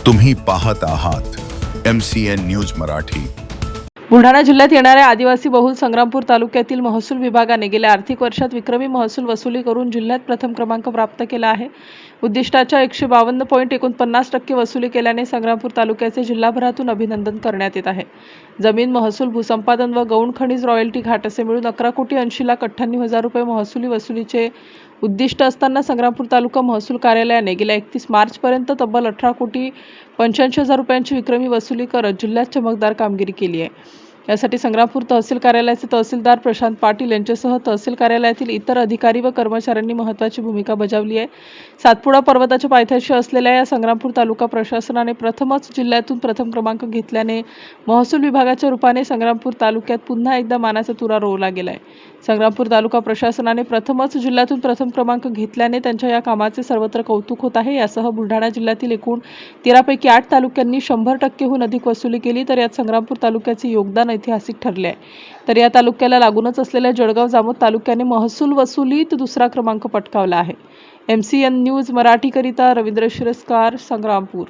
तुम्ही पाहत आहात MCN न्यूज मराठी। बुलढाणा जिल्ह्यात येणाऱ्या आदिवासी बहुल संग्रामपूर तालुक्यातील महसूल विभागाने गेल्या आर्थिक वर्षात विक्रमी महसूल वसुली करून जिल्ह्यात प्रथम क्रमांक प्राप्त केला आहे। उद्दिष्टाच्या 152.49% वसुली केल्याने संग्रामपूर तालुक्याचे जिल्हाभरातून अभिनंदन करण्यात येत आहे। जमीन महसूल, भूसंपादन व गौण खनिज रॉयल्टी घाट असे मिळून 11,80,98,000 रुपये महसुली वसुलीचे उद्दिष्ट असताना संग्रामपूर तालुका महसूल कार्यालयाने गेल्या 31 मार्चपर्यंत तब्बल 18,85,00,000 रुपयांची विक्रमी वसुली करत जिल्ह्यात चमकदार कामगिरी केली आहे। यासाठी संग्रामपूर तहसील कार्यालयाचे तहसीलदार प्रशांत पाटील यांच्यासह तहसील कार्यालयातील इतर अधिकारी व कर्मचाऱ्यांनी महत्त्वाची भूमिका बजावली आहे। सातपुडा पर्वताच्या पायथ्याशी असलेल्या या संग्रामपूर तालुका प्रशासनाने प्रथमच जिल्ह्यातून प्रथम क्रमांक घेतल्याने महसूल विभागाच्या रूपाने संग्रामपूर तालुक्यात पुन्हा एकदा मानाचा तुरा रोवला गेलाय। संग्रामपूर तालुका प्रशासनाने प्रथमच जिल्ह्यातून प्रथम क्रमांक घेतल्याने त्यांच्या या कामाचे सर्वत्र कौतुक होत आहे। यासह बुलढाणा जिल्ह्यातील एकूण 13 पैकी 8 तालुक्यांनी 100%हून अधिक वसुली केली, तर यात संग्रामपूर तालुक्याचे योगदान ऐतिहासिक ठरले आहे। तर या तालुक्याला लागूनच असलेल्या जळगाव जामोद तालुक्याने महसूल वसुलीत दुसरा क्रमांक पटकावला आहे। MCN न्यूज मराठी करिता रवींद्र शिरस्कार, संग्रामपूर।